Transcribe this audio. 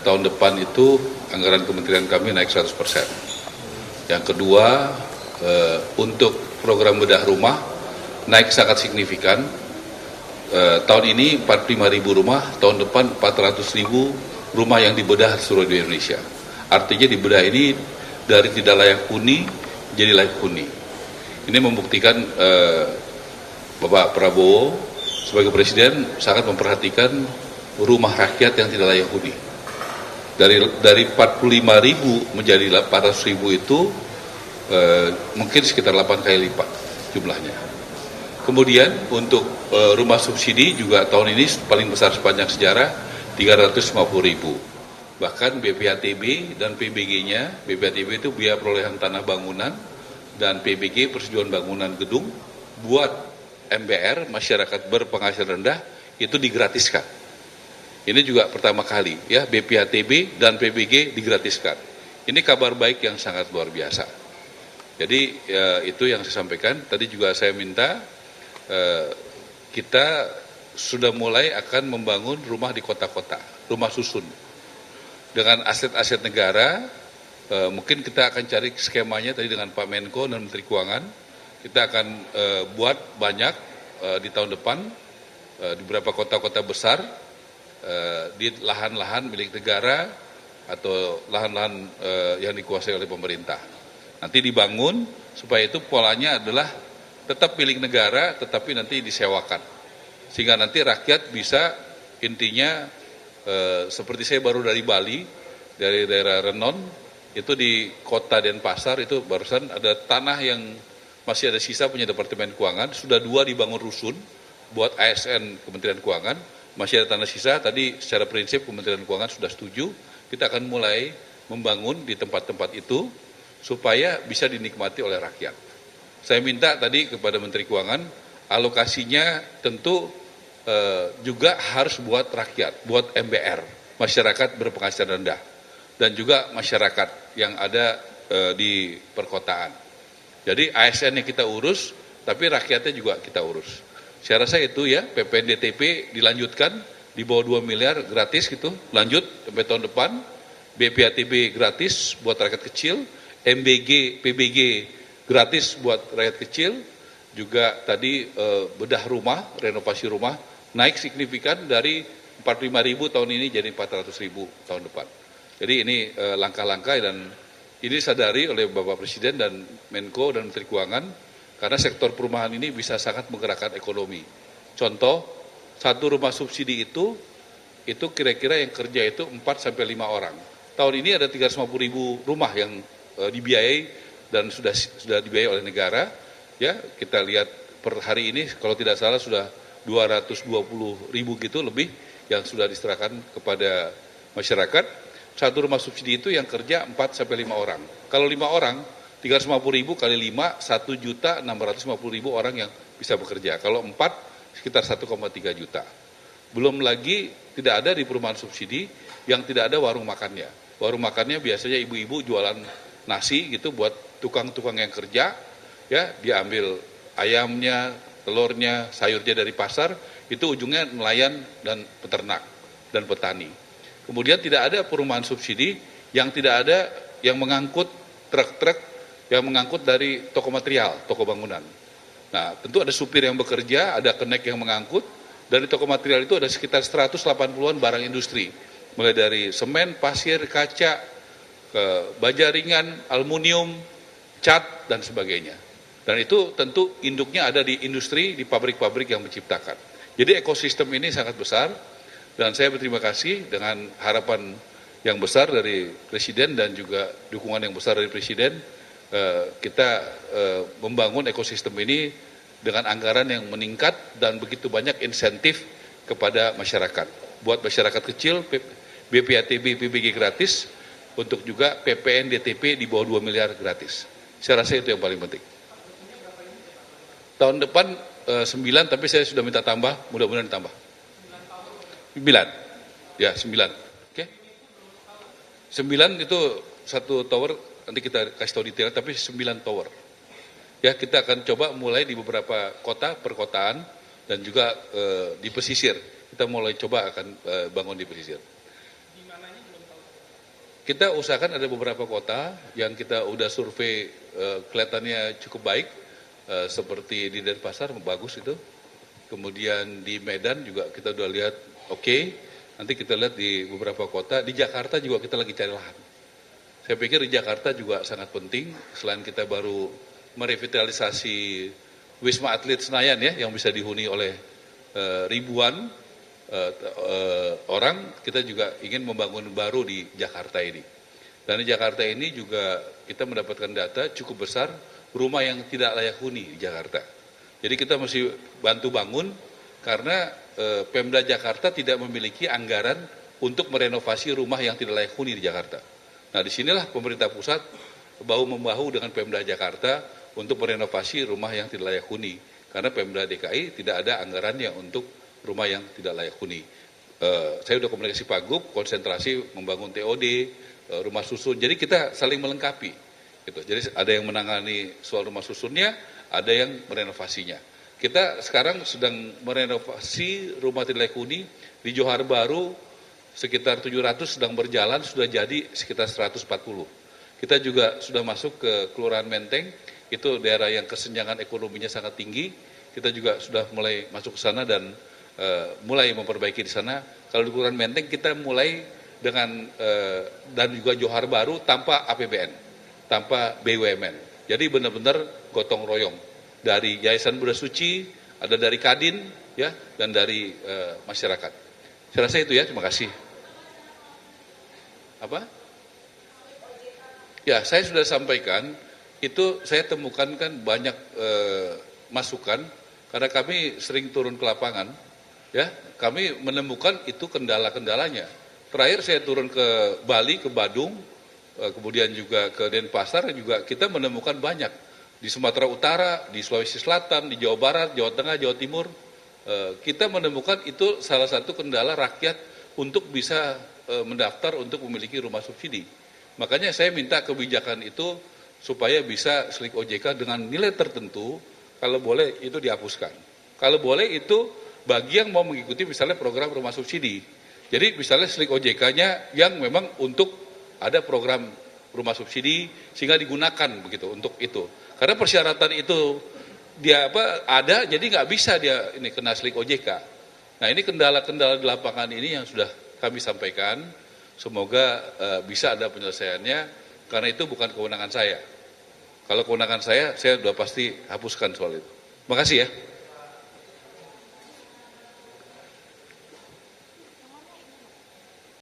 Tahun depan itu anggaran kementerian kami naik 100%. Yang kedua, untuk program bedah rumah naik sangat signifikan. Tahun ini 45.000 rumah, tahun depan 400.000 rumah yang dibedah seluruh di Indonesia. Artinya dibedah ini dari tidak layak huni jadi layak huni. Ini membuktikan Bapak Prabowo sebagai Presiden sangat memperhatikan rumah rakyat yang tidak layak huni. Dari 45.000 menjadi 800.000 itu mungkin sekitar 8 kali lipat jumlahnya. Kemudian untuk rumah subsidi juga tahun ini paling besar sepanjang sejarah 350.000. Bahkan BPATB dan PBG-nya, BPATB itu biaya perolehan tanah bangunan dan PBG persetujuan bangunan gedung buat MBR, masyarakat berpenghasilan rendah, itu digratiskan. Ini juga pertama kali ya, BPATB dan PBG digratiskan. Ini kabar baik yang sangat luar biasa. Jadi itu yang saya sampaikan. Tadi juga saya minta kita sudah mulai akan membangun rumah di kota-kota, rumah susun. Dengan aset-aset negara, mungkin kita akan cari skemanya tadi dengan Pak Menko dan Menteri Keuangan. Kita akan buat banyak di tahun depan di beberapa kota-kota besar, di lahan-lahan milik negara atau lahan-lahan yang dikuasai oleh pemerintah. Nanti dibangun supaya itu polanya adalah tetap milik negara tetapi nanti disewakan. Sehingga nanti rakyat bisa intinya seperti saya baru dari Bali, dari daerah Renon, itu di kota Denpasar itu barusan ada tanah yang masih ada sisa punya Departemen Keuangan, sudah 2 dibangun rusun buat ASN Kementerian Keuangan, masih ada tanah sisa, tadi secara prinsip Kementerian Keuangan sudah setuju, kita akan mulai membangun di tempat-tempat itu supaya bisa dinikmati oleh rakyat. Saya minta tadi kepada Menteri Keuangan, alokasinya tentu juga harus buat rakyat, buat MBR, masyarakat berpenghasilan rendah, dan juga masyarakat yang ada di perkotaan. Jadi ASN-nya kita urus, tapi rakyatnya juga kita urus. Saya rasa itu ya, PPNDTP dilanjutkan, di bawah 2 miliar gratis gitu, lanjut sampai tahun depan, BPATB gratis buat rakyat kecil, MBG, PBG gratis buat rakyat kecil, juga tadi bedah rumah, renovasi rumah, naik signifikan dari 45.000 tahun ini jadi 400.000 tahun depan. Jadi ini langkah-langkah dan ini disadari oleh Bapak Presiden dan Menko dan Menteri Keuangan karena sektor perumahan ini bisa sangat menggerakkan ekonomi. Contoh, satu rumah subsidi itu kira-kira yang kerja itu 4-5 orang. Tahun ini ada 350.000 rumah yang dibiayai dan sudah dibiayai oleh negara. Ya, kita lihat per hari ini kalau tidak salah sudah 220.000 gitu lebih yang sudah diserahkan kepada masyarakat. Satu rumah subsidi itu yang kerja 4-5 orang. Kalau 5 orang, 350.000 kali 5, 1.650.000 orang yang bisa bekerja. Kalau 4, sekitar 1,3 juta. Belum lagi tidak ada di perumahan subsidi yang tidak ada warung makannya. Warung makannya biasanya ibu-ibu jualan nasi gitu buat tukang-tukang yang kerja, ya diambil ayamnya, telurnya, sayurnya dari pasar, itu ujungnya nelayan dan peternak dan petani. Kemudian tidak ada perumahan subsidi yang tidak ada yang mengangkut truk-truk yang mengangkut dari toko material, toko bangunan. Nah, tentu ada supir yang bekerja, ada kenek yang mengangkut, dari toko material itu ada sekitar 180-an barang industri, mulai dari semen, pasir, kaca, ke baja ringan, aluminium, cat, dan sebagainya. Dan itu tentu induknya ada di industri, di pabrik-pabrik yang menciptakan. Jadi ekosistem ini sangat besar, dan saya berterima kasih dengan harapan yang besar dari Presiden dan juga dukungan yang besar dari Presiden, kita membangun ekosistem ini dengan anggaran yang meningkat dan begitu banyak insentif kepada masyarakat. Buat masyarakat kecil, BPATB, PBG gratis, untuk juga PPNDTP di bawah 2 miliar gratis. Saya rasa itu yang paling penting. Tahun depan 9, tapi saya sudah minta tambah, mudah-mudahan ditambah. 9, ya 9. Oke. 9 itu satu tower, nanti kita kasih tahu detail, tapi 9 tower. Ya, kita akan coba mulai di beberapa kota, perkotaan, dan juga di pesisir. kita mulai coba akan bangun di pesisir. Kita usahakan ada beberapa kota yang kita udah survei kelihatannya cukup baik, seperti di Denpasar bagus itu. Kemudian di Medan juga kita udah lihat oke. Nanti kita lihat di beberapa kota, di Jakarta juga kita lagi cari lahan. Saya pikir di Jakarta juga sangat penting, selain kita baru merevitalisasi Wisma Atlet Senayan ya, yang bisa dihuni oleh ribuan orang, kita juga ingin membangun baru di Jakarta ini. Dan di Jakarta ini juga kita mendapatkan data cukup besar rumah yang tidak layak huni di Jakarta. Jadi kita mesti bantu bangun karena Pemda Jakarta tidak memiliki anggaran untuk merenovasi rumah yang tidak layak huni di Jakarta. Nah, disinilah pemerintah pusat bahu-membahu dengan Pemda Jakarta untuk merenovasi rumah yang tidak layak huni. Karena Pemda DKI tidak ada anggarannya untuk rumah yang tidak layak huni. Saya sudah komunikasi Pak Gub, konsentrasi membangun TOD, rumah susun. Jadi kita saling melengkapi. Gitu. Jadi ada yang menangani soal rumah susunnya, ada yang merenovasinya. Kita sekarang sedang merenovasi rumah tidak layak huni di Johar Baru sekitar 700 sedang berjalan, sudah jadi sekitar 140. Kita juga sudah masuk ke Kelurahan Menteng, itu daerah yang kesenjangan ekonominya sangat tinggi. Kita juga sudah mulai masuk ke sana dan mulai memperbaiki di sana. Kalau di Kelurahan Menteng kita mulai dengan dan juga Johar Baru tanpa APBN, tanpa BUMN. Jadi benar-benar gotong royong. Dari Yayasan Buddha Suci, ada dari Kadin, ya, dan dari masyarakat. Saya rasa itu ya, terima kasih. Apa? Ya, saya sudah sampaikan, itu saya temukan kan banyak masukan, karena kami sering turun ke lapangan, ya, kami menemukan itu kendala-kendalanya. Terakhir saya turun ke Bali, ke Badung, kemudian juga ke Denpasar, juga kita menemukan banyak. Di Sumatera Utara, di Sulawesi Selatan, di Jawa Barat, Jawa Tengah, Jawa Timur, kita menemukan itu salah satu kendala rakyat untuk bisa mendaftar untuk memiliki rumah subsidi. Makanya saya minta kebijakan itu supaya bisa slik OJK dengan nilai tertentu, kalau boleh itu dihapuskan. Kalau boleh itu bagi yang mau mengikuti misalnya program rumah subsidi. Jadi misalnya slik OJK-nya yang memang untuk ada program rumah subsidi sehingga digunakan begitu untuk itu. Karena persyaratan itu dia ada, jadi nggak bisa dia ini kena slik OJK. Nah ini kendala-kendala di lapangan ini yang sudah kami sampaikan. Semoga bisa ada penyelesaiannya, karena itu bukan kewenangan saya. Kalau kewenangan saya sudah pasti hapuskan soal itu. Terima kasih ya.